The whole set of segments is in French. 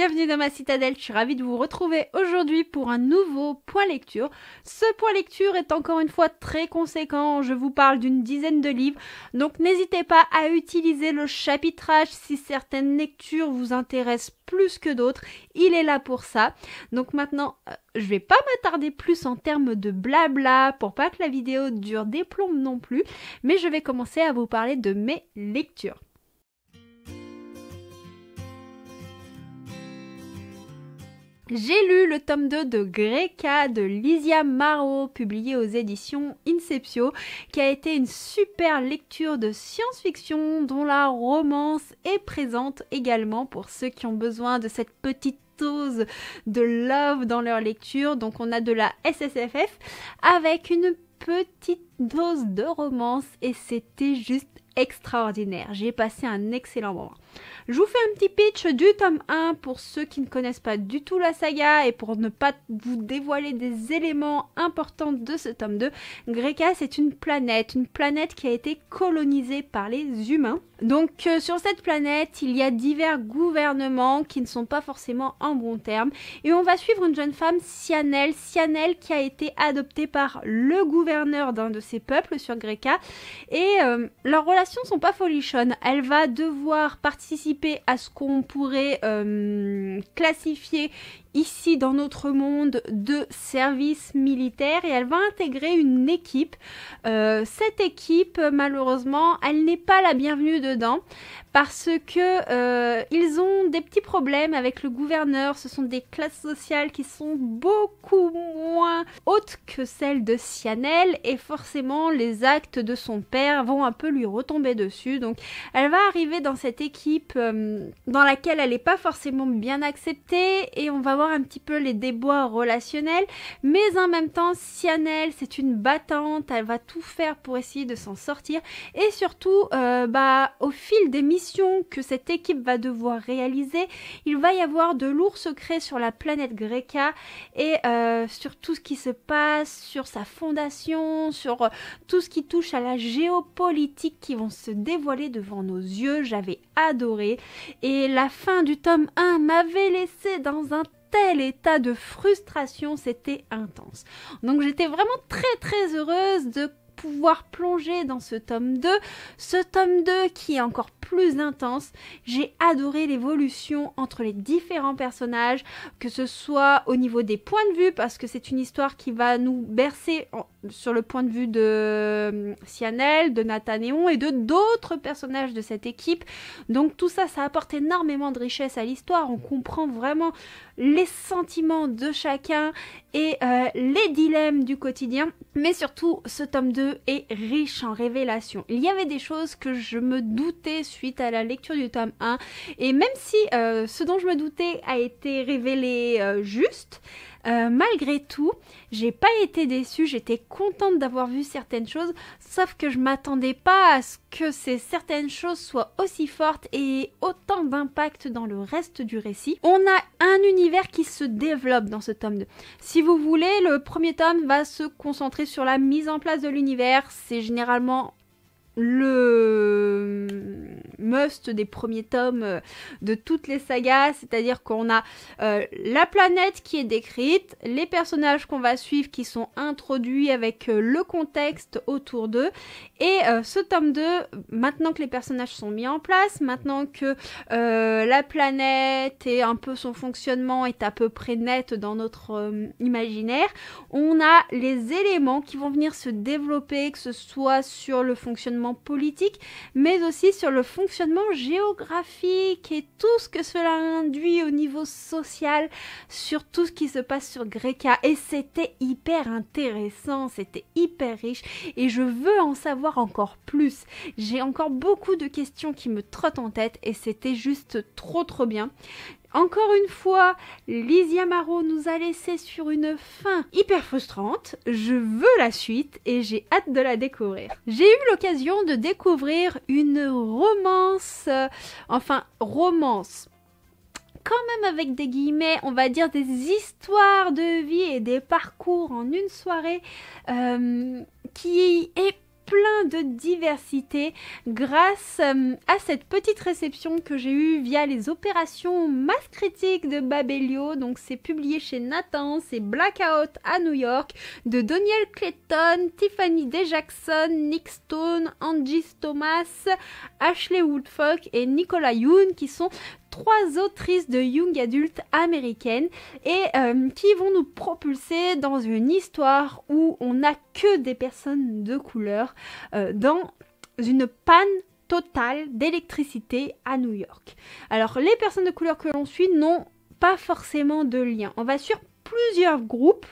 bienvenue dans ma citadelle, je suis ravie de vous retrouver aujourd'hui pour un nouveau point lecture. Ce point lecture est encore une fois très conséquent, je vous parle d'une dizaine de livres, donc n'hésitez pas à utiliser le chapitrage si certaines lectures vous intéressent plus que d'autres, il est là pour ça. Donc maintenant, je vais pas m'attarder plus en termes de blabla pour pas que la vidéo dure des plombes non plus, mais je vais commencer à vous parler de mes lectures. J'ai lu le tome 2 de Greka de Lizia Maro, publié aux éditions Inceptio, qui a été une super lecture de science-fiction dont la romance est présente également pour ceux qui ont besoin de cette petite dose de love dans leur lecture. Donc on a de la SSFF avec une petite dose de romance et c'était juste extraordinaire. J'ai passé un excellent moment. Je vous fais un petit pitch du tome 1 pour ceux qui ne connaissent pas du tout la saga et pour ne pas vous dévoiler des éléments importants de ce tome 2. Greka, c'est une planète qui a été colonisée par les humains. Donc sur cette planète, il y a divers gouvernements qui ne sont pas forcément en bons termes et on va suivre une jeune femme, Sianel qui a été adoptée par le gouverneur d'un de ces peuples sur Greka et leurs relations sont pas folichonnes. Elle va devoir participer à ce qu'on pourrait classifier ici dans notre monde de service militaire et elle va intégrer une équipe. Cette équipe, malheureusement, elle n'est pas la bienvenue dedans parce que ils ont des petits problèmes avec le gouverneur. Ce sont des classes sociales qui sont beaucoup moins hautes que celles de Sianel et forcément les actes de son père vont un peu lui retomber dessus. Donc elle va arriver dans cette équipe dans laquelle elle n'est pas forcément bien acceptée et on va voir un petit peu les déboires relationnels, mais en même temps Sianel c'est une battante, elle va tout faire pour essayer de s'en sortir et surtout au fil des missions que cette équipe va devoir réaliser, il va y avoir de lourds secrets sur la planète Greka et sur tout ce qui se passe, sur sa fondation, sur tout ce qui touche à la géopolitique qui vont se dévoiler devant nos yeux. J'avais adoré et la fin du tome 1 m'avait laissé dans un tel état de frustration, c'était intense. Donc j'étais vraiment très heureuse de pouvoir plonger dans ce tome 2 qui est encore plus intense. J'ai adoré l'évolution entre les différents personnages, que ce soit au niveau des points de vue, parce que c'est une histoire qui va nous bercer sur le point de vue de Sianel, de Nathanéon et de d'autres personnages de cette équipe. Donc tout ça, ça apporte énormément de richesse à l'histoire. On comprend vraiment les sentiments de chacun et les dilemmes du quotidien. Mais surtout, ce tome 2 est riche en révélations. Il y avait des choses que je me doutais suite à la lecture du tome 1. Et même si ce dont je me doutais a été révélé juste, malgré tout, j'ai pas été déçue, j'étais contente d'avoir vu certaines choses, sauf que je m'attendais pas à ce que ces certaines choses soient aussi fortes et autant d'impact dans le reste du récit. On a un univers qui se développe dans ce tome 2. Si vous voulez, le premier tome va se concentrer sur la mise en place de l'univers, c'est généralement le must des premiers tomes de toutes les sagas, c'est-à-dire qu'on a la planète qui est décrite, les personnages qu'on va suivre qui sont introduits avec le contexte autour d'eux, et ce tome 2, maintenant que les personnages sont mis en place, maintenant que la planète et un peu son fonctionnement est à peu près net dans notre imaginaire, on a les éléments qui vont venir se développer, que ce soit sur le fonctionnement politique, mais aussi sur le fonctionnement géographique et tout ce que cela induit au niveau social, sur tout ce qui se passe sur Greka. Et c'était hyper intéressant, c'était hyper riche et je veux en savoir encore plus. J'ai encore beaucoup de questions qui me trottent en tête et c'était juste trop bien. Encore une fois, Lizia Maro nous a laissé sur une fin hyper frustrante. Je veux la suite et j'ai hâte de la découvrir. J'ai eu l'occasion de découvrir une romance, romance, quand même avec des guillemets, on va dire des histoires de vie et des parcours en une soirée qui est plein de diversité grâce à cette petite réception que j'ai eue via les opérations Masse Critique de Babelio. Donc c'est publié chez Nathan, c'est Blackout à New York de Doniel Clayton, Tiffany D. Jackson, Nick Stone, Angie Thomas, Ashley Woodfolk et Nicola Yoon qui sont 3 autrices de young adultes américaines et qui vont nous propulser dans une histoire où on n'a que des personnes de couleur dans une panne totale d'électricité à New York. Alors les personnes de couleur que l'on suit n'ont pas forcément de lien. On va sur plusieurs groupes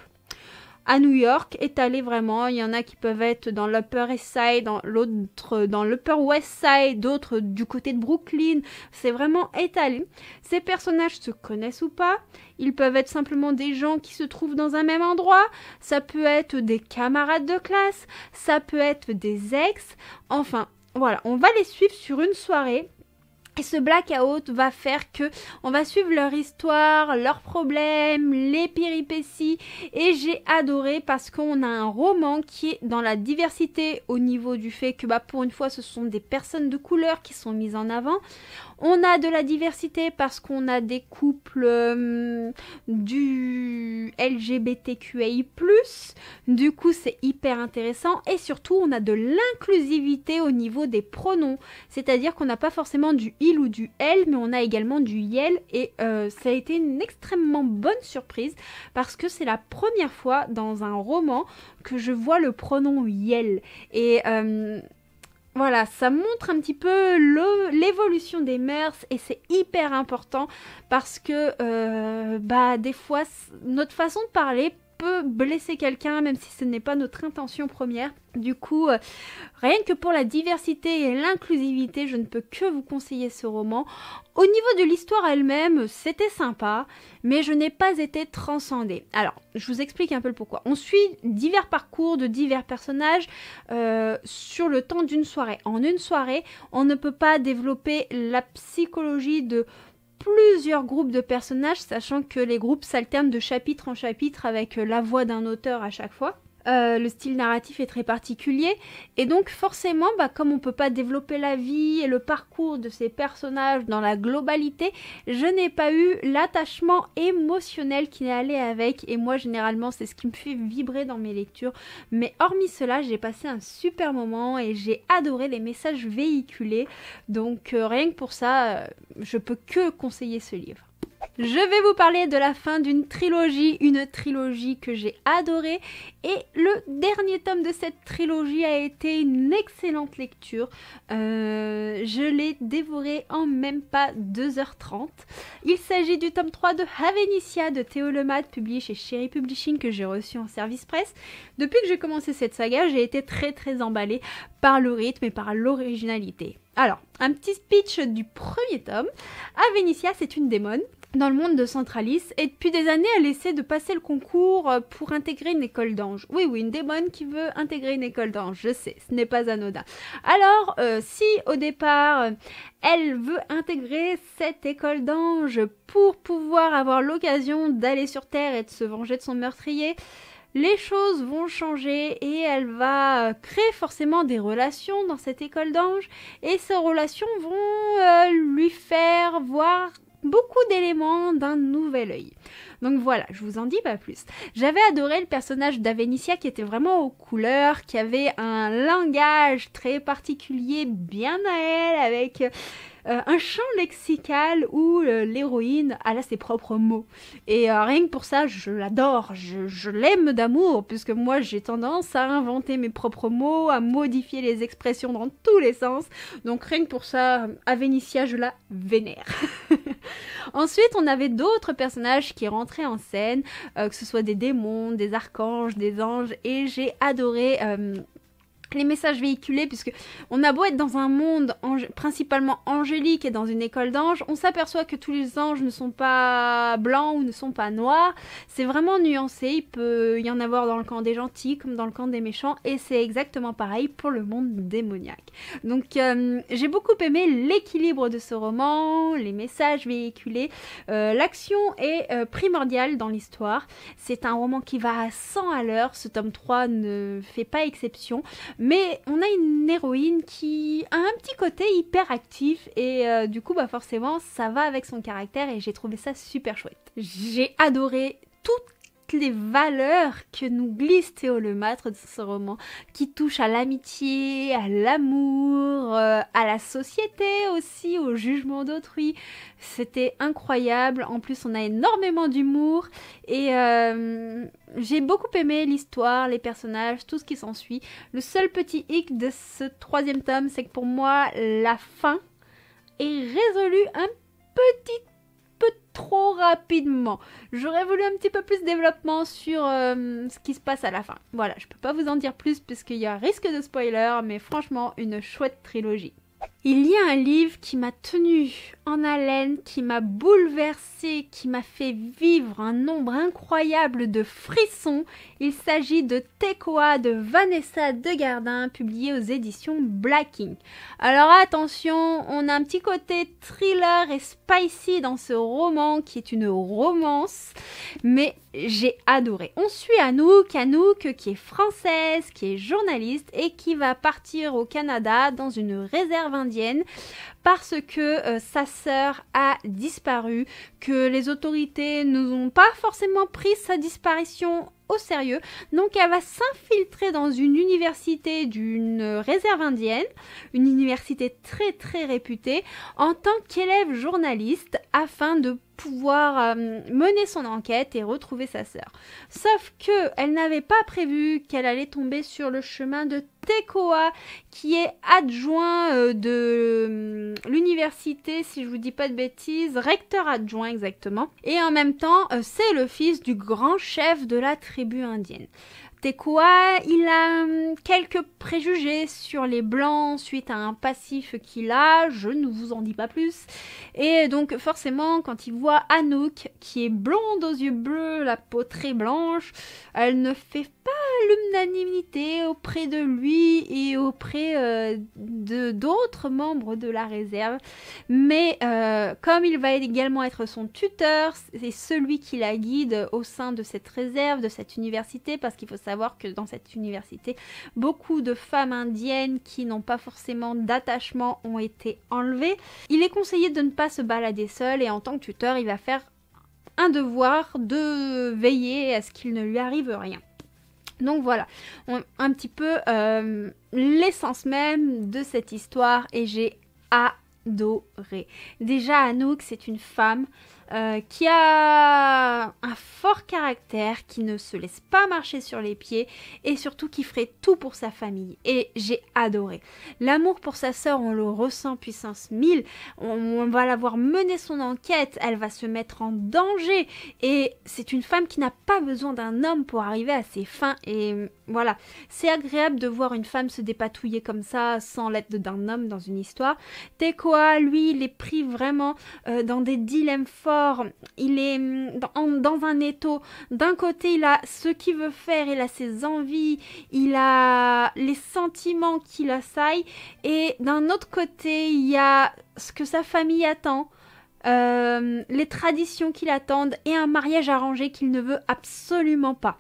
à New York, étalés vraiment. Il y en a qui peuvent être dans l'Upper East Side, l'autre dans l'Upper West Side, d'autres du côté de Brooklyn. C'est vraiment étalé. Ces personnages se connaissent ou pas. Ils peuvent être simplement des gens qui se trouvent dans un même endroit. Ça peut être des camarades de classe. Ça peut être des ex. Enfin, voilà. On va les suivre sur une soirée. Et ce blackout va faire que on va suivre leur histoire, leurs problèmes, les péripéties. Et j'ai adoré parce qu'on a un roman qui est dans la diversité au niveau du fait que pour une fois ce sont des personnes de couleur qui sont mises en avant. On a de la diversité parce qu'on a des couples du LGBTQI+. Du coup, c'est hyper intéressant. Et surtout, on a de l'inclusivité au niveau des pronoms. C'est-à-dire qu'on n'a pas forcément du il ou du elle, mais on a également du yel. Et ça a été une extrêmement bonne surprise parce que c'est la première fois dans un roman que je vois le pronom yel. Et voilà, ça montre un petit peu l'évolution des mœurs et c'est hyper important parce que des fois, notre façon de parler peut blesser quelqu'un même si ce n'est pas notre intention première. Du coup, rien que pour la diversité et l'inclusivité, je ne peux que vous conseiller ce roman. Au niveau de l'histoire elle-même, c'était sympa, mais je n'ai pas été transcendée. Alors, je vous explique un peu le pourquoi. On suit divers parcours de divers personnages sur le temps d'une soirée. En une soirée, on ne peut pas développer la psychologie de plusieurs groupes de personnages, sachant que les groupes s'alternent de chapitre en chapitre avec la voix d'un auteur à chaque fois. Le style narratif est très particulier et donc forcément comme on peut pas développer la vie et le parcours de ces personnages dans la globalité, je n'ai pas eu l'attachement émotionnel qui allait avec et moi généralement c'est ce qui me fait vibrer dans mes lectures, mais hormis cela j'ai passé un super moment et j'ai adoré les messages véhiculés, donc rien que pour ça je peux que conseiller ce livre. Je vais vous parler de la fin d'une trilogie, une trilogie que j'ai adorée et le dernier tome de cette trilogie a été une excellente lecture. Je l'ai dévoré en même pas 2h30. Il s'agit du tome 3 de Havenicia de Théo Lemade, publié chez Cherry Publishing que j'ai reçu en service presse. Depuis que j'ai commencé cette saga, j'ai été très emballée par le rythme et par l'originalité. Alors, un petit speech du premier tome. Havenicia, c'est une démone dans le monde de Centralis et depuis des années elle essaie de passer le concours pour intégrer une école d'ange. Oui, une démone qui veut intégrer une école d'ange, je sais, ce n'est pas anodin. Alors, si au départ elle veut intégrer cette école d'ange pour pouvoir avoir l'occasion d'aller sur Terre et de se venger de son meurtrier, les choses vont changer et elle va créer forcément des relations dans cette école d'ange et ces relations vont lui faire voir beaucoup d'éléments d'un nouvel œil. Donc voilà, je vous en dis pas plus. J'avais adoré le personnage d'Havenicia qui était vraiment aux couleurs, qui avait un langage très particulier, bien à elle, avec un champ lexical où l'héroïne a là ses propres mots. Et rien que pour ça, je l'adore, je l'aime d'amour, puisque moi j'ai tendance à inventer mes propres mots, à modifier les expressions dans tous les sens. Donc rien que pour ça, Havenicia, je la vénère. Ensuite, on avait d'autres personnages qui rentraient en scène, que ce soit des démons, des archanges, des anges, et j'ai adoré les messages véhiculés, puisque on a beau être dans un monde principalement angélique et dans une école d'anges, on s'aperçoit que tous les anges ne sont pas blancs ou ne sont pas noirs, c'est vraiment nuancé, il peut y en avoir dans le camp des gentils comme dans le camp des méchants, et c'est exactement pareil pour le monde démoniaque. Donc j'ai beaucoup aimé l'équilibre de ce roman, les messages véhiculés, l'action est primordiale dans l'histoire, c'est un roman qui va à 100 à l'heure, ce tome 3 ne fait pas exception, Mais on a une héroïne qui a un petit côté hyper actif et du coup bah forcément ça va avec son caractère et j'ai trouvé ça super chouette. J'ai adoré toutes les valeurs que nous glisse Théo Lemâtre de ce roman, qui touche à l'amitié, à l'amour, à la société aussi, au jugement d'autrui. C'était incroyable. En plus, on a énormément d'humour et j'ai beaucoup aimé l'histoire, les personnages, tout ce qui s'ensuit. Le seul petit hic de ce 3e tome, c'est que pour moi, la fin est résolue un petit peu trop rapidement. J'aurais voulu un petit peu plus de développement sur ce qui se passe à la fin. Voilà, je peux pas vous en dire plus puisqu'il y a risque de spoiler, mais franchement, une chouette trilogie. Il y a un livre qui m'a tenu en haleine, qui m'a bouleversée, qui m'a fait vivre un nombre incroyable de frissons. Il s'agit de Tekoa de Vanessa Degardin, publié aux éditions Black Ink. Alors attention, on a un petit côté thriller et spicy dans ce roman qui est une romance, mais j'ai adoré. On suit Anouk qui est française, qui est journaliste et qui va partir au Canada dans une réserve indienne parce que sa sœur a disparu, que les autorités n'ont pas forcément pris sa disparition au sérieux. Donc elle va s'infiltrer dans une université d'une réserve indienne, une université très très réputée, en tant qu'élève journaliste afin de pouvoir mener son enquête et retrouver sa sœur. Sauf que elle n'avait pas prévu qu'elle allait tomber sur le chemin de Tekoa, qui est adjoint de l'université, si je vous dis pas de bêtises, recteur adjoint exactement. Et en même temps, c'est le fils du grand chef de la tribu indienne. Tekoa, il a quelques préjugés sur les blancs suite à un passif qu'il a, je ne vous en dis pas plus. Et donc forcément, quand il voit Anouk, qui est blonde aux yeux bleus, la peau très blanche, elle ne fait pas l'unanimité auprès de lui et auprès d'autres membres de la réserve. Mais comme il va également être son tuteur, c'est celui qui la guide au sein de cette réserve, de cette université, parce qu'il faut savoir que dans cette université, beaucoup de femmes indiennes qui n'ont pas forcément d'attachement ont été enlevées. Il est conseillé de ne pas se balader seul et en tant que tuteur, il va faire un devoir de veiller à ce qu'il ne lui arrive rien. Donc voilà, un petit peu l'essence même de cette histoire et j'ai adoré. Déjà, Anouk, c'est une femme qui a un fort caractère, qui ne se laisse pas marcher sur les pieds et surtout qui ferait tout pour sa famille. Et j'ai adoré. L'amour pour sa sœur, on le ressent puissance 1000. On va la voir mener son enquête, elle va se mettre en danger et c'est une femme qui n'a pas besoin d'un homme pour arriver à ses fins et voilà. C'est agréable de voir une femme se dépatouiller comme ça sans l'aide d'un homme dans une histoire. Tekoa, lui, il est pris vraiment dans des dilemmes forts. Il est dans un étau. D'un côté, il a ce qu'il veut faire, il a ses envies, il a les sentiments qui l'assaillent. Et d'un autre côté, il y a ce que sa famille attend, les traditions qui l'attendent et un mariage arrangé qu'il ne veut absolument pas.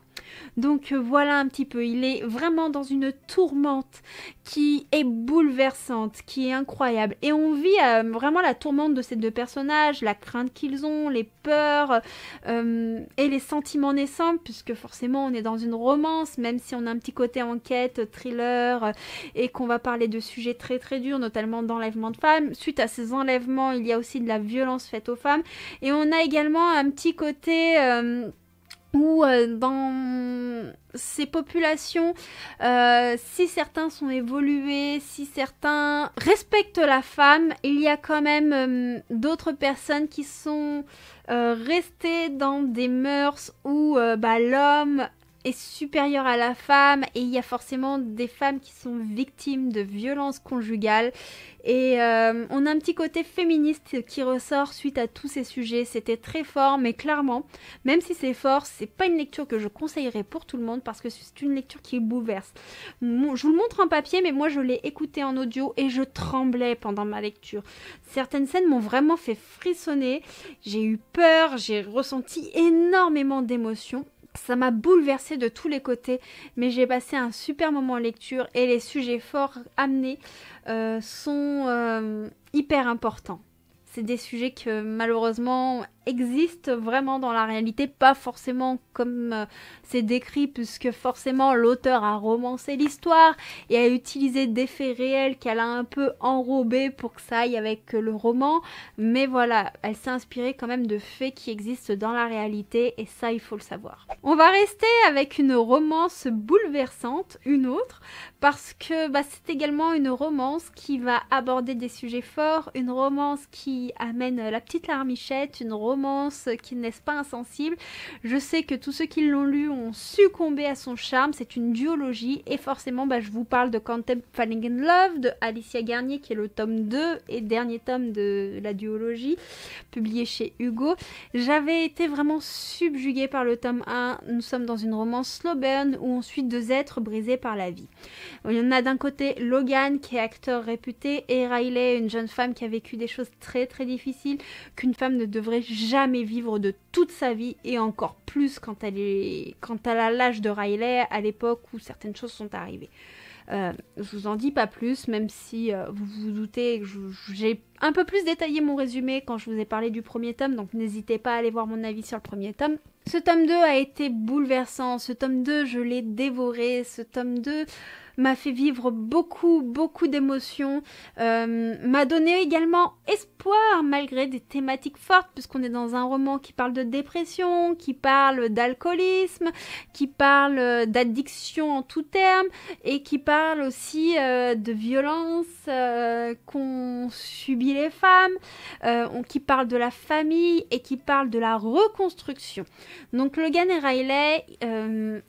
Donc voilà un petit peu, il est vraiment dans une tourmente qui est bouleversante, qui est incroyable. Et on vit vraiment la tourmente de ces deux personnages, la crainte qu'ils ont, les peurs et les sentiments naissants, puisque forcément on est dans une romance, même si on a un petit côté enquête, thriller, et qu'on va parler de sujets très très durs, notamment d'enlèvement de femmes. Suite à ces enlèvements, il y a aussi de la violence faite aux femmes. Et on a également un petit côté... où dans ces populations, si certains sont évolués, si certains respectent la femme, il y a quand même d'autres personnes qui sont restées dans des mœurs où l'homme est supérieur à la femme et il y a forcément des femmes qui sont victimes de violences conjugales et on a un petit côté féministe qui ressort suite à tous ces sujets. C'était très fort, mais clairement, même si c'est fort, c'est pas une lecture que je conseillerais pour tout le monde parce que c'est une lecture qui bouleverse. Je vous le montre en papier, mais moi je l'ai écouté en audio et je tremblais pendant ma lecture. Certaines scènes m'ont vraiment fait frissonner, j'ai eu peur, j'ai ressenti énormément d'émotions. Ça m'a bouleversée de tous les côtés, mais j'ai passé un super moment en lecture et les sujets forts amenés sont hyper importants. C'est des sujets que malheureusement existent vraiment dans la réalité, pas forcément comme c'est décrit, puisque forcément l'auteur a romancé l'histoire et a utilisé des faits réels qu'elle a un peu enrobés pour que ça aille avec le roman, mais voilà, elle s'est inspirée quand même de faits qui existent dans la réalité et ça il faut le savoir. On va rester avec une romance bouleversante, une autre, parce que c'est également une romance qui va aborder des sujets forts, une romance qui amène la petite larmichette, une romance qui ne laisse pas insensible. Je sais que tous ceux qui l'ont lu ont succombé à son charme, c'est une duologie et forcément je vous parle de Can't Help Falling in Love de Alicia Garnier qui est le tome 2 et dernier tome de la duologie publié chez Hugo. J'avais été vraiment subjuguée par le tome 1, nous sommes dans une romance slow burn où on suit deux êtres brisés par la vie. Il y en a d'un côté Logan qui est acteur réputé et Riley, une jeune femme qui a vécu des choses très très difficiles qu'une femme ne devrait jamais vivre de toute sa vie et encore plus quand elle a l'âge de Riley à l'époque où certaines choses sont arrivées. Je vous en dis pas plus, même si vous vous doutez que j'ai un peu plus détaillé mon résumé quand je vous ai parlé du premier tome, donc n'hésitez pas à aller voir mon avis sur le premier tome. Ce tome 2 a été bouleversant, ce tome 2 je l'ai dévoré, ce tome 2 m'a fait vivre beaucoup d'émotions, m'a donné également espoir malgré des thématiques fortes puisqu'on est dans un roman qui parle de dépression, qui parle d'alcoolisme, qui parle d'addiction en tout terme et qui parle aussi de violence qu'ont subi les femmes, qui parle de la famille et qui parle de la reconstruction. Donc Logan et Riley,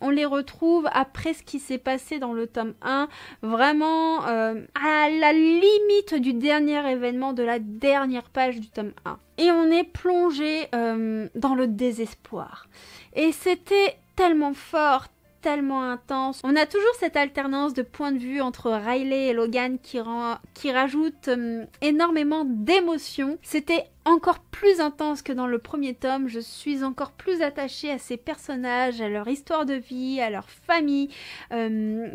on les retrouve après ce qui s'est passé dans le tome 1, vraiment à la limite du dernier événement de la dernière page du tome 1. Et on est plongé dans le désespoir. Et c'était tellement fort, tellement intense. On a toujours cette alternance de points de vue entre Riley et Logan qui rajoute énormément d'émotions. C'était encore plus intense que dans le premier tome. Je suis encore plus attachée à ces personnages, à leur histoire de vie, à leur famille,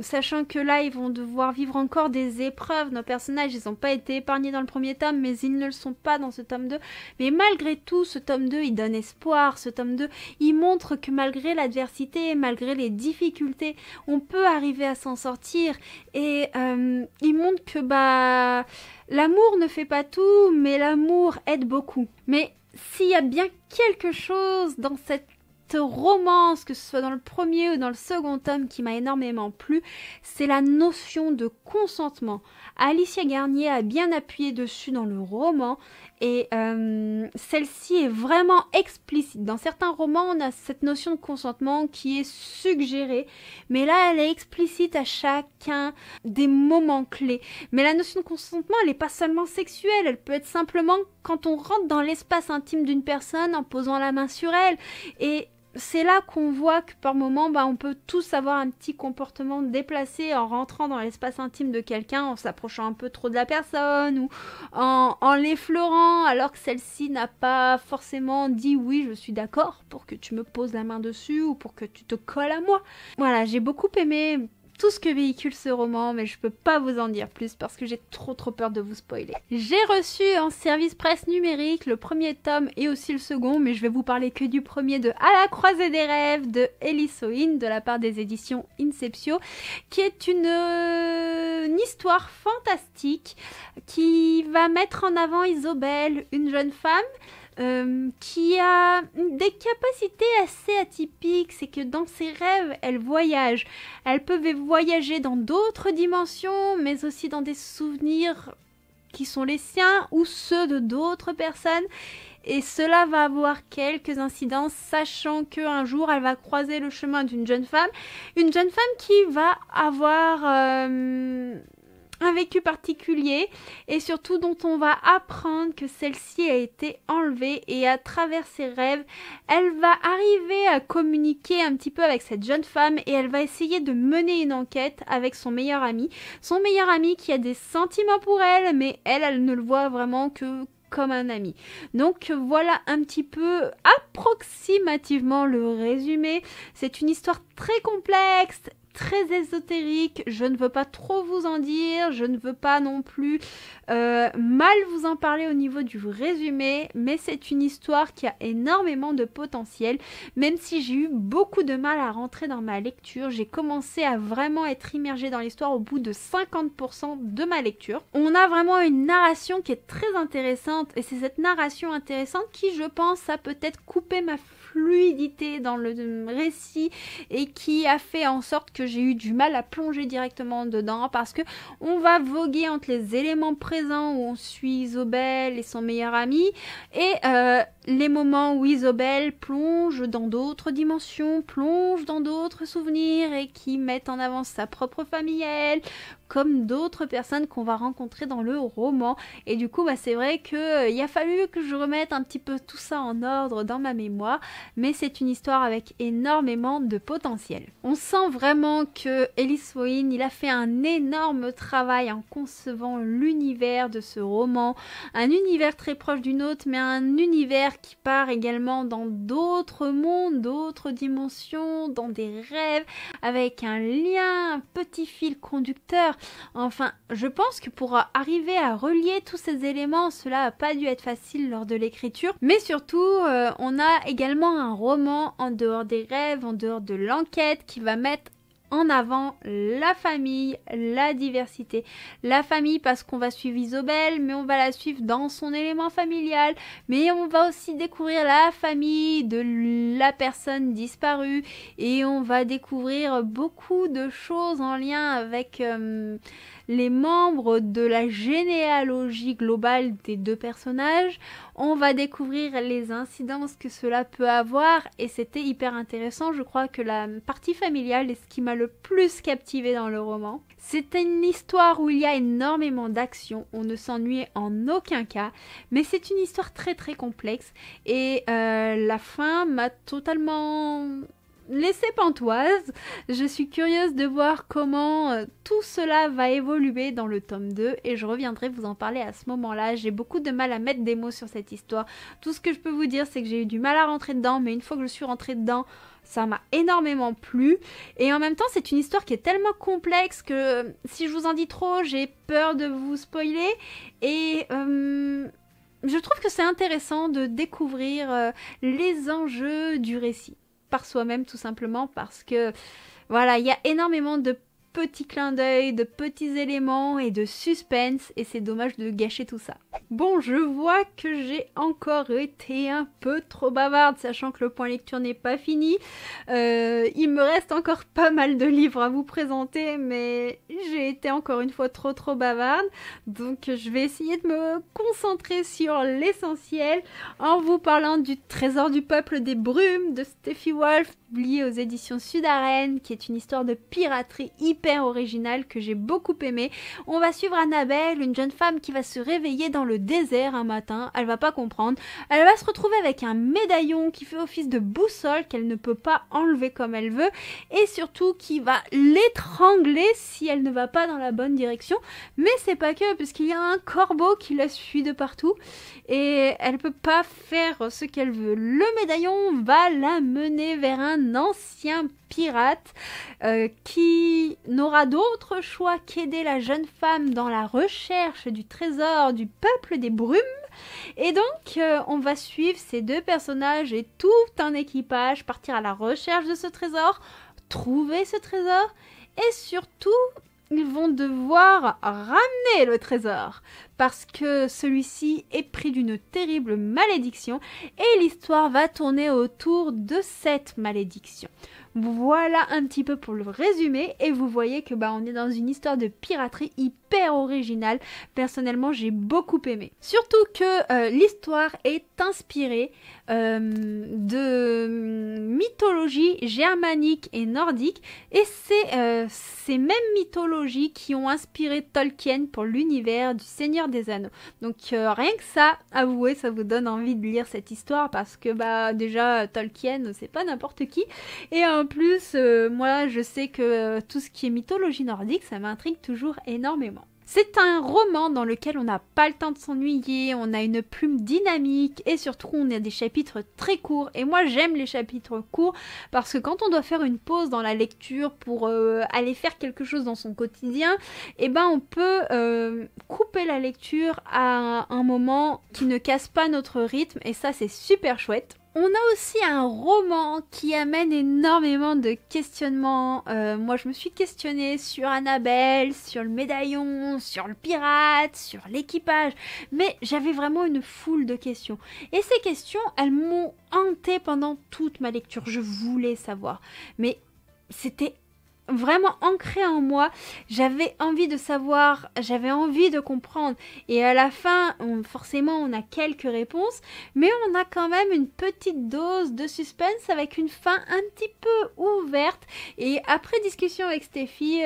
sachant que là ils vont devoir vivre encore des épreuves. Nos personnages ils n'ont pas été épargnés dans le premier tome, mais ils ne le sont pas dans ce tome 2. Mais malgré tout, ce tome 2 il donne espoir. Ce tome 2 il montre que malgré l'adversité, malgré les difficultés, on peut arriver à s'en sortir. Et il montre que l'amour ne fait pas tout, mais l'amour aide beaucoup. Mais s'il y a bien quelque chose dans cette romance, que ce soit dans le premier ou dans le second tome, qui m'a énormément plu, c'est la notion de consentement. Alicia Garnier a bien appuyé dessus dans le roman et celle-ci est vraiment explicite. Dans certains romans, on a cette notion de consentement qui est suggérée, mais là, elle est explicite à chacun des moments clés. Mais la notion de consentement, elle n'est pas seulement sexuelle, elle peut être simplement quand on rentre dans l'espace intime d'une personne en posant la main sur elle. Et c'est là qu'on voit que par moment, on peut tous avoir un petit comportement déplacé en rentrant dans l'espace intime de quelqu'un, en s'approchant un peu trop de la personne ou en l'effleurant alors que celle-ci n'a pas forcément dit oui, je suis d'accord pour que tu me poses la main dessus ou pour que tu te colles à moi. Voilà, j'ai beaucoup aimé tout ce que véhicule ce roman, mais je peux pas vous en dire plus parce que j'ai trop peur de vous spoiler. J'ai reçu en service presse numérique le premier tome et aussi le second, mais je vais vous parler que du premier de À la croisée des rêves de Ellie Sohin de la part des éditions Inceptio, qui est une histoire fantastique qui va mettre en avant Isobel, une jeune femme qui a des capacités assez atypiques. C'est que dans ses rêves, elle voyage. Elle peut voyager dans d'autres dimensions, mais aussi dans des souvenirs qui sont les siens ou ceux de d'autres personnes. Et cela va avoir quelques incidences, sachant qu'un jour, elle va croiser le chemin d'une jeune femme. Une jeune femme qui va avoir un vécu particulier et surtout dont on va apprendre que celle-ci a été enlevée, et à travers ses rêves, elle va arriver à communiquer un petit peu avec cette jeune femme et elle va essayer de mener une enquête avec son meilleur ami qui a des sentiments pour elle, mais elle ne le voit vraiment que comme un ami. Donc voilà un petit peu approximativement le résumé. C'est une histoire très complexe, très ésotérique, je ne veux pas trop vous en dire, je ne veux pas non plus mal vous en parler au niveau du résumé, mais c'est une histoire qui a énormément de potentiel, même si j'ai eu beaucoup de mal à rentrer dans ma lecture, j'ai commencé à vraiment être immergée dans l'histoire au bout de 50% de ma lecture. On a vraiment une narration qui est très intéressante, et c'est cette narration intéressante qui, je pense, a peut-être coupé ma fluidité dans le récit et qui a fait en sorte que j'ai eu du mal à plonger directement dedans parce que on va voguer entre les éléments présents où on suit Isobel et son meilleur ami et les moments où Isobel plonge dans d'autres dimensions, plonge dans d'autres souvenirs et qui mettent en avant sa propre famille à elle, comme d'autres personnes qu'on va rencontrer dans le roman. Et du coup, c'est vrai qu'il a fallu que je remette un petit peu tout ça en ordre dans ma mémoire, mais c'est une histoire avec énormément de potentiel. On sent vraiment que Ellis Wynne, il a fait un énorme travail en concevant l'univers de ce roman, un univers très proche du nôtre, mais un univers qui part également dans d'autres mondes, d'autres dimensions, dans des rêves, avec un lien, un petit fil conducteur. Enfin, je pense que pour arriver à relier tous ces éléments, cela n'a pas dû être facile lors de l'écriture, mais surtout, on a également un roman en dehors des rêves, en dehors de l'enquête, qui va mettre en avant la famille, la diversité. La famille parce qu'on va suivre Isobel, mais on va la suivre dans son élément familial, mais on va aussi découvrir la famille de la personne disparue et on va découvrir beaucoup de choses en lien avec les membres de la généalogie globale des deux personnages. On va découvrir les incidences que cela peut avoir et c'était hyper intéressant. Je crois que la partie familiale est ce qui m'a le plus captivée dans le roman. C'est une histoire où il y a énormément d'action, on ne s'ennuie en aucun cas, mais c'est une histoire très très complexe et la fin m'a totalement laissée pantoise. Je suis curieuse de voir comment tout cela va évoluer dans le tome 2 et je reviendrai vous en parler à ce moment-là. J'ai beaucoup de mal à mettre des mots sur cette histoire. Tout ce que je peux vous dire, c'est que j'ai eu du mal à rentrer dedans, mais une fois que je suis rentrée dedans, ça m'a énormément plu. Et en même temps, c'est une histoire qui est tellement complexe que si je vous en dis trop, j'ai peur de vous spoiler. Et je trouve que c'est intéressant de découvrir les enjeux du récit par soi-même, tout simplement parce que voilà, il y a énormément de petits clins d'œil, de petits éléments et de suspense et c'est dommage de gâcher tout ça. Bon, je vois que j'ai encore été un peu trop bavarde, sachant que le point lecture n'est pas fini. Il me reste encore pas mal de livres à vous présenter, mais j'ai été encore une fois trop bavarde. Donc je vais essayer de me concentrer sur l'essentiel en vous parlant du Trésor du peuple des brumes de Steffi Wolf, publié aux éditions Sud-Arène, qui est une histoire de piraterie hyper originale que j'ai beaucoup aimée. On va suivre Annabelle, une jeune femme qui va se réveiller dans le désert un matin, elle va pas comprendre, elle va se retrouver avec un médaillon qui fait office de boussole qu'elle ne peut pas enlever comme elle veut et surtout qui va l'étrangler si elle ne va pas dans la bonne direction, mais c'est pas que, puisqu'il y a un corbeau qui la suit de partout et elle peut pas faire ce qu'elle veut. Le médaillon va la mener vers un ancien pirate qui n'aura d'autre choix qu'aider la jeune femme dans la recherche du trésor du peuple des brumes. Et donc on va suivre ces deux personnages et tout un équipage partir à la recherche de ce trésor, trouver ce trésor et surtout ils vont devoir ramener le trésor parce que celui-ci est pris d'une terrible malédiction et l'histoire va tourner autour de cette malédiction. Voilà un petit peu pour le résumé et vous voyez que on est dans une histoire de piraterie hyper originale. Personnellement, j'ai beaucoup aimé. Surtout que l'histoire est inspirée de mythologie germanique et nordique et c'est ces mêmes mythologies qui ont inspiré Tolkien pour l'univers du Seigneur des Anneaux. Donc rien que ça, avouez, ça vous donne envie de lire cette histoire parce que déjà Tolkien, c'est pas n'importe qui et en plus, moi je sais que tout ce qui est mythologie nordique, ça m'intrigue toujours énormément. C'est un roman dans lequel on n'a pas le temps de s'ennuyer, on a une plume dynamique et surtout on a des chapitres très courts. Et moi j'aime les chapitres courts parce que quand on doit faire une pause dans la lecture pour aller faire quelque chose dans son quotidien, eh ben on peut couper la lecture à un moment qui ne casse pas notre rythme et ça c'est super chouette. On a aussi un roman qui amène énormément de questionnements. Moi, je me suis questionnée sur Annabelle, sur le médaillon, sur le pirate, sur l'équipage. Mais j'avais vraiment une foule de questions. Et ces questions, elles m'ont hantée pendant toute ma lecture. Je voulais savoir. Mais c'était vraiment ancré en moi, j'avais envie de savoir, j'avais envie de comprendre et à la fin, forcément on a quelques réponses, mais on a quand même une petite dose de suspense avec une fin un petit peu ouverte et après discussion avec Stéphie,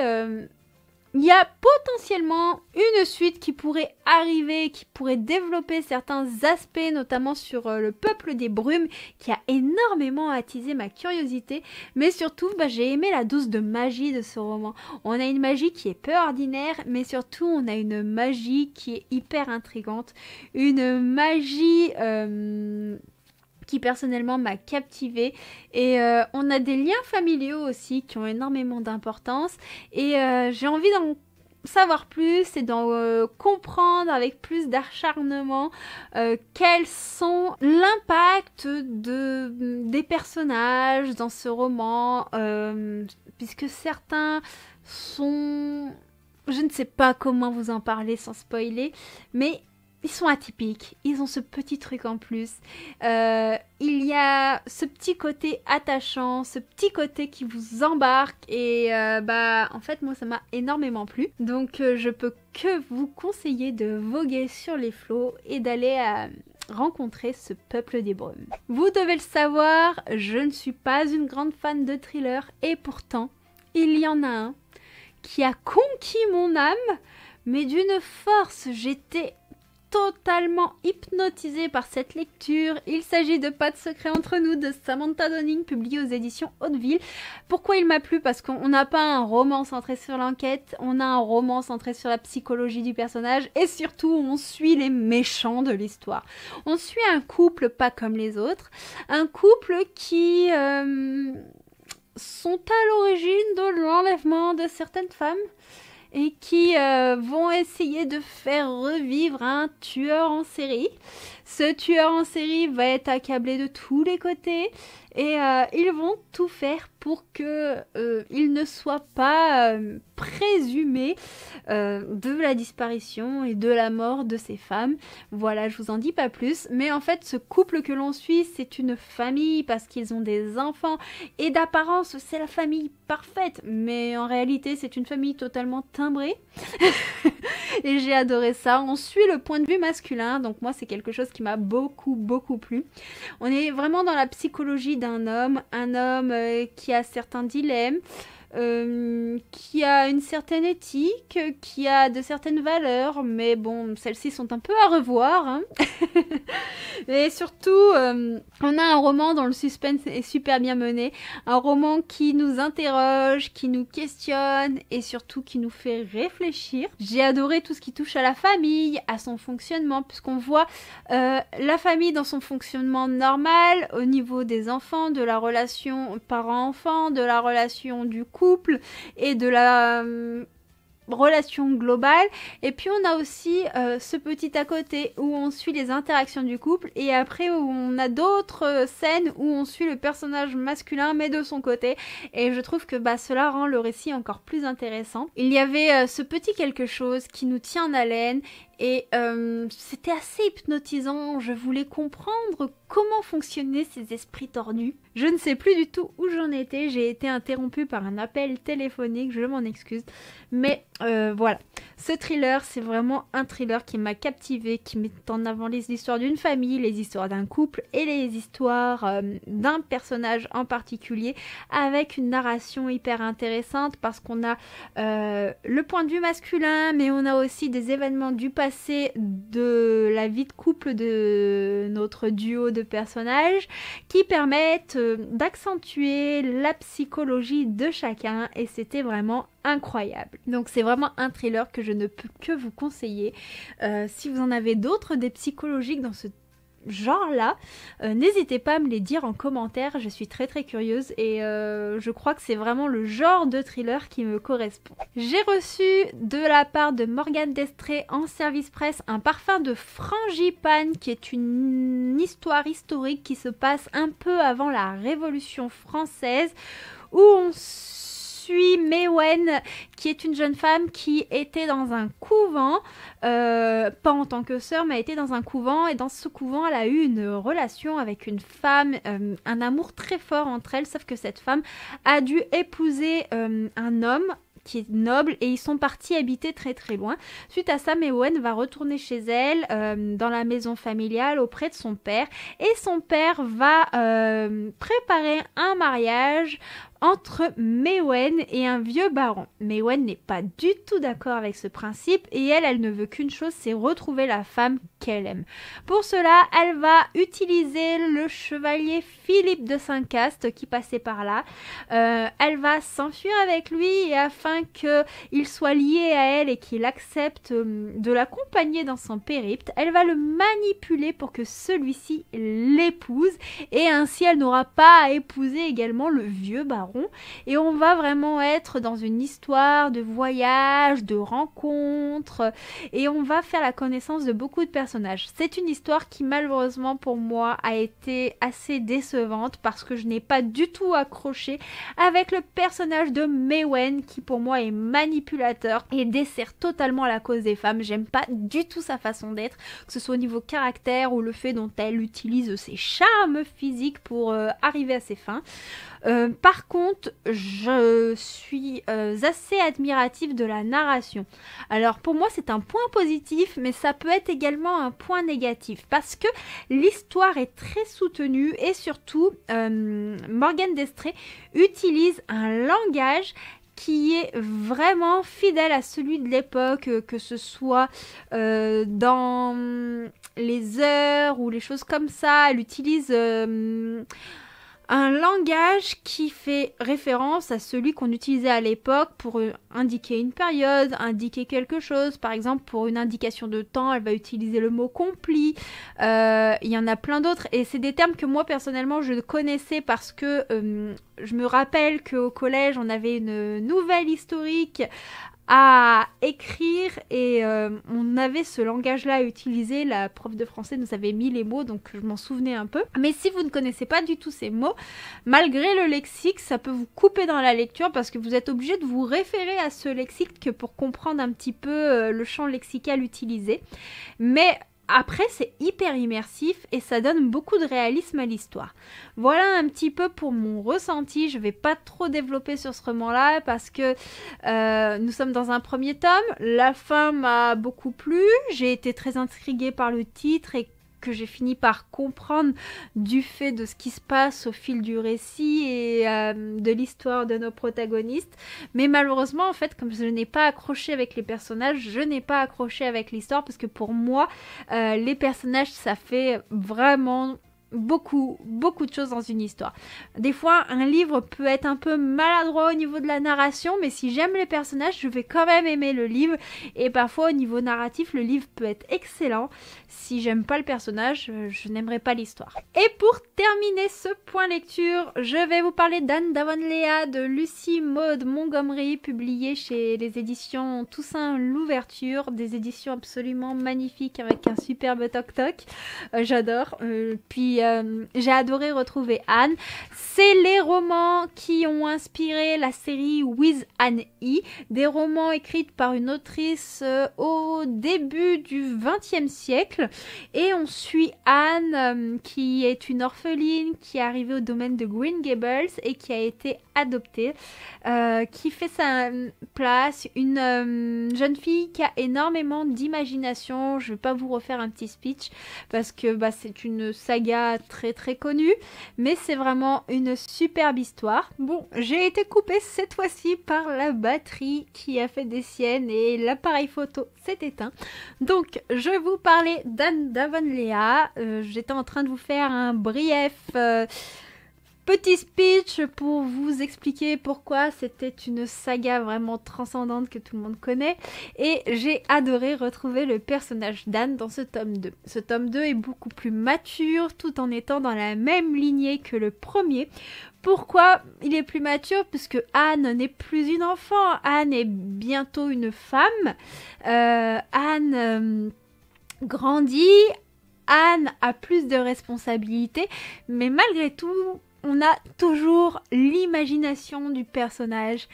il y a potentiellement une suite qui pourrait arriver, qui pourrait développer certains aspects, notamment sur le peuple des brumes, qui a énormément attisé ma curiosité. Mais surtout, j'ai aimé la dose de magie de ce roman. On a une magie qui est peu ordinaire, mais surtout, on a une magie qui est hyper intrigante. Une magie qui personnellement m'a captivée et on a des liens familiaux aussi qui ont énormément d'importance et j'ai envie d'en savoir plus et d'en comprendre avec plus d'acharnement quels sont l'impact des personnages dans ce roman puisque certains sont... Je ne sais pas comment vous en parler sans spoiler, mais ils sont atypiques, ils ont ce petit truc en plus. Il y a ce petit côté attachant, ce petit côté qui vous embarque et en fait moi ça m'a énormément plu. Donc je peux que vous conseiller de voguer sur les flots et d'aller rencontrer ce peuple des brumes. Vous devez le savoir, je ne suis pas une grande fan de thriller et pourtant il y en a un qui a conquis mon âme, mais d'une force, j'étais totalement hypnotisée par cette lecture. Il s'agit de Pas de secret entre nous de Samantha Donning, publié aux éditions Hauteville. Pourquoi il m'a plu? Parce qu'on n'a pas un roman centré sur l'enquête, on a un roman centré sur la psychologie du personnage et surtout on suit les méchants de l'histoire. On suit un couple pas comme les autres, un couple qui sont à l'origine de l'enlèvement de certaines femmes et qui vont essayer de faire revivre un tueur en série. Ce tueur en série va être accablé de tous les côtés et ils vont tout faire pour que il ne soit pas présumé de la disparition et de la mort de ces femmes. Voilà, je vous en dis pas plus, mais en fait ce couple que l'on suit, c'est une famille parce qu'ils ont des enfants et d'apparence c'est la famille parfaite, mais en réalité c'est une famille totalement timbrée et j'ai adoré ça. On suit le point de vue masculin, donc moi c'est quelque chose qui m'a beaucoup plu. On est vraiment dans la psychologie d'un homme, un homme qui a certains dilemmes, qui a une certaine éthique, qui a de certaines valeurs, mais bon, celles-ci sont un peu à revoir. Hein. Et surtout, on a un roman dont le suspense est super bien mené, un roman qui nous interroge, qui nous questionne et surtout qui nous fait réfléchir. J'ai adoré tout ce qui touche à la famille, à son fonctionnement, puisqu'on voit la famille dans son fonctionnement normal, au niveau des enfants, de la relation parent-enfant, de la relation du couple et de la relation globale. Et puis on a aussi ce petit à côté où on suit les interactions du couple et après où on a d'autres scènes où on suit le personnage masculin mais de son côté et je trouve que cela rend le récit encore plus intéressant. Il y avait ce petit quelque chose qui nous tient en haleine et c'était assez hypnotisant. Je voulais comprendre comment fonctionnaient ces esprits tordus. Je ne sais plus du tout où j'en étais. J'ai été interrompue par un appel téléphonique, je m'en excuse. Mais voilà, ce thriller, c'est vraiment un thriller qui m'a captivée, qui met en avant les histoires d'une famille, les histoires d'un couple et les histoires d'un personnage en particulier, avec une narration hyper intéressante parce qu'on a le point de vue masculin, mais on a aussi des événements du passé passer de la vie de couple de notre duo de personnages qui permettent d'accentuer la psychologie de chacun et c'était vraiment incroyable. Donc c'est vraiment un thriller que je ne peux que vous conseiller. Si vous en avez d'autres, des psychologiques dans ce genre-là, n'hésitez pas à me les dire en commentaire, je suis très très curieuse et je crois que c'est vraiment le genre de thriller qui me correspond. J'ai reçu de la part de Morgane Destré en service presse un parfum de frangipane qui est une histoire historique qui se passe un peu avant la Révolution française où on suit Méwen qui est une jeune femme qui était dans un couvent, pas en tant que sœur, mais elle était dans un couvent et dans ce couvent elle a eu une relation avec une femme, un amour très fort entre elles, sauf que cette femme a dû épouser un homme qui est noble et ils sont partis habiter très très loin. Suite à ça, Méwen va retourner chez elle dans la maison familiale auprès de son père et son père va préparer un mariage entre Méwen et un vieux baron. Méwen n'est pas du tout d'accord avec ce principe et elle ne veut qu'une chose, c'est retrouver la femme qu'elle aime. Pour cela, elle va utiliser le chevalier Philippe de Saint-Cast qui passait par là. Elle va s'enfuir avec lui et afin qu'il soit lié à elle et qu'il accepte de l'accompagner dans son périple, elle va le manipuler pour que celui-ci l'épouse et ainsi elle n'aura pas à épouser également le vieux baron. Et on va vraiment être dans une histoire de voyage, de rencontres et on va faire la connaissance de beaucoup de personnages. C'est une histoire qui malheureusement pour moi a été assez décevante parce que je n'ai pas du tout accroché avec le personnage de Méwen qui pour moi est manipulateur et dessert totalement la cause des femmes. J'aime pas du tout sa façon d'être, que ce soit au niveau caractère ou le fait dont elle utilise ses charmes physiques pour arriver à ses fins. Par contre, je suis assez admirative de la narration. Alors pour moi c'est un point positif, mais ça peut être également un point négatif parce que l'histoire est très soutenue et surtout Morgane Destré utilise un langage qui est vraiment fidèle à celui de l'époque, que ce soit dans les heures ou les choses comme ça. Elle utilise un langage qui fait référence à celui qu'on utilisait à l'époque pour indiquer une période, indiquer quelque chose. Par exemple, pour une indication de temps, elle va utiliser le mot compli. Il y en a plein d'autres et c'est des termes que moi personnellement je connaissais parce que je me rappelle qu'au collège on avait une nouvelle historique à écrire et on avait ce langage-là à utiliser. La prof de français nous avait mis les mots, donc je m'en souvenais un peu. Mais si vous ne connaissez pas du tout ces mots, malgré le lexique, ça peut vous couper dans la lecture parce que vous êtes obligé de vous référer à ce lexique pour comprendre un petit peu le champ lexical utilisé. Mais après, c'est hyper immersif et ça donne beaucoup de réalisme à l'histoire. Voilà un petit peu pour mon ressenti. Je vais pas trop développer sur ce roman-là parce que nous sommes dans un premier tome. La fin m'a beaucoup plu. J'ai été très intriguée par le titre et que j'ai fini par comprendre du fait de ce qui se passe au fil du récit et de l'histoire de nos protagonistes. Mais malheureusement, en fait, comme je n'ai pas accroché avec les personnages, je n'ai pas accroché avec l'histoire parce que pour moi, les personnages, ça fait vraiment beaucoup de choses dans une histoire. Des fois, un livre peut être un peu maladroit au niveau de la narration, mais si j'aime les personnages, je vais quand même aimer le livre. Et parfois, au niveau narratif, le livre peut être excellent. Si j'aime pas le personnage, je n'aimerais pas l'histoire. Et pour terminer ce point lecture, je vais vous parler d'Anne d'Avonlea de Lucie Maud Montgomery, publié chez les éditions Toussaint Louverture, des éditions absolument magnifiques avec un superbe toc-toc. J'adore. Puis j'ai adoré retrouver Anne. C'est les romans qui ont inspiré la série With Anne E, des romans écrits par une autrice au début du XXe siècle. Et on suit Anne qui est une orpheline qui est arrivée au domaine de Green Gables et qui a été adoptée, qui fait sa place, une jeune fille qui a énormément d'imagination. Je vais pas vous refaire un petit speech parce que c'est une saga pas très connu, mais c'est vraiment une superbe histoire. Bon, j'ai été coupée cette fois-ci par la batterie qui a fait des siennes et l'appareil photo s'est éteint. Donc, je vais vous parler d'Anne d'Avonlea. J'étais en train de vous faire un brief petit speech pour vous expliquer pourquoi c'était une saga vraiment transcendante que tout le monde connaît. Et j'ai adoré retrouver le personnage d'Anne dans ce tome 2. Ce tome 2 est beaucoup plus mature tout en étant dans la même lignée que le premier. Pourquoi il est plus mature? Puisque Anne n'est plus une enfant, Anne est bientôt une femme. Anne grandit, Anne a plus de responsabilités, mais malgré tout, on a toujours l'imagination du personnage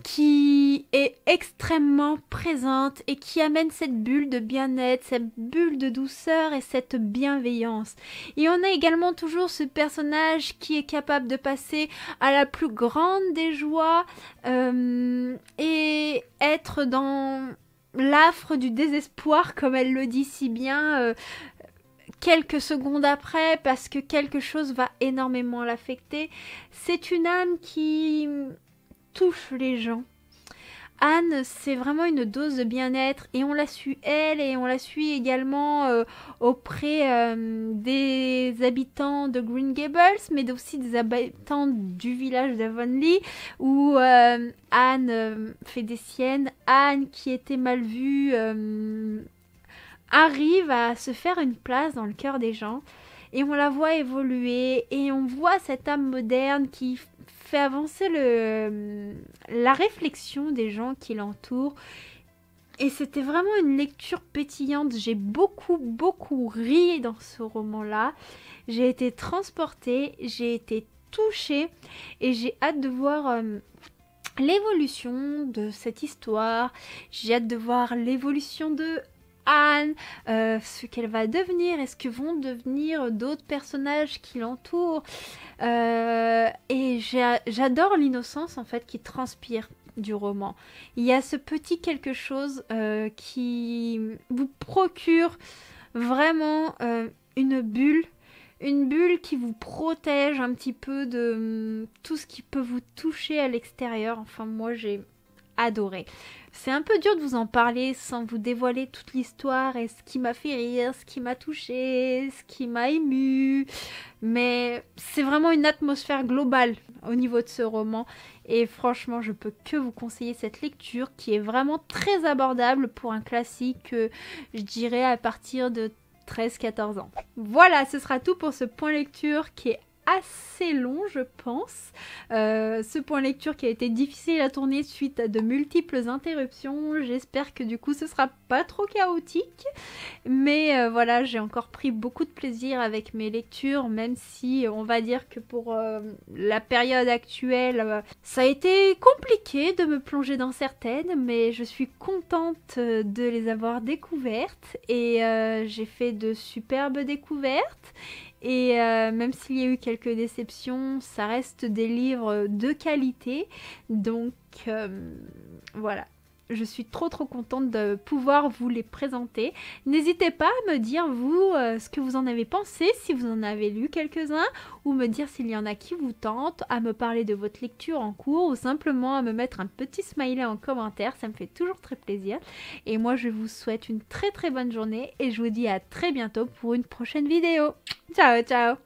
qui est extrêmement présente et qui amène cette bulle de bien-être, cette bulle de douceur et cette bienveillance. Et on a également toujours ce personnage qui est capable de passer à la plus grande des joies et être dans l'affre du désespoir, comme elle le dit si bien, quelques secondes après, parce que quelque chose va énormément l'affecter. C'est une âme qui touche les gens. Anne, c'est vraiment une dose de bien-être et on la suit elle et on la suit également auprès des habitants de Green Gables, mais aussi des habitants du village d'Avonlea où Anne fait des siennes. Anne, qui était mal vue, arrive à se faire une place dans le cœur des gens et on la voit évoluer et on voit cette âme moderne qui fait avancer la réflexion des gens qui l'entourent. Et c'était vraiment une lecture pétillante. J'ai beaucoup ri dans ce roman-là. J'ai été transportée, j'ai été touchée et j'ai hâte de voir l'évolution de cette histoire. J'ai hâte de voir l'évolution de Anne, ce qu'elle va devenir, est-ce que vont devenir d'autres personnages qui l'entourent. Et j'adore l'innocence en fait qui transpire du roman. Il y a ce petit quelque chose qui vous procure vraiment une bulle qui vous protège un petit peu de tout ce qui peut vous toucher à l'extérieur. Enfin, moi j'ai adoré. C'est un peu dur de vous en parler sans vous dévoiler toute l'histoire et ce qui m'a fait rire, ce qui m'a touché, ce qui m'a ému. Mais c'est vraiment une atmosphère globale au niveau de ce roman. Et franchement, je peux que vous conseiller cette lecture qui est vraiment très abordable pour un classique, je dirais à partir de 13-14 ans. Voilà, ce sera tout pour ce point lecture qui est assez long, je pense. Ce point lecture qui a été difficile à tourner suite à de multiples interruptions. J'espère que du coup ce sera pas trop chaotique. Mais voilà, j'ai encore pris beaucoup de plaisir avec mes lectures, même si on va dire que pour la période actuelle, ça a été compliqué de me plonger dans certaines, mais je suis contente de les avoir découvertes et j'ai fait de superbes découvertes. Et même s'il y a eu quelques déceptions, ça reste des livres de qualité. Donc voilà, je suis trop contente de pouvoir vous les présenter. N'hésitez pas à me dire vous ce que vous en avez pensé, si vous en avez lu quelques-uns, ou me dire s'il y en a qui vous tentent, à me parler de votre lecture en cours, ou simplement à me mettre un petit smiley en commentaire, ça me fait toujours très plaisir. Et moi je vous souhaite une très bonne journée et je vous dis à très bientôt pour une prochaine vidéo. Ciao ciao.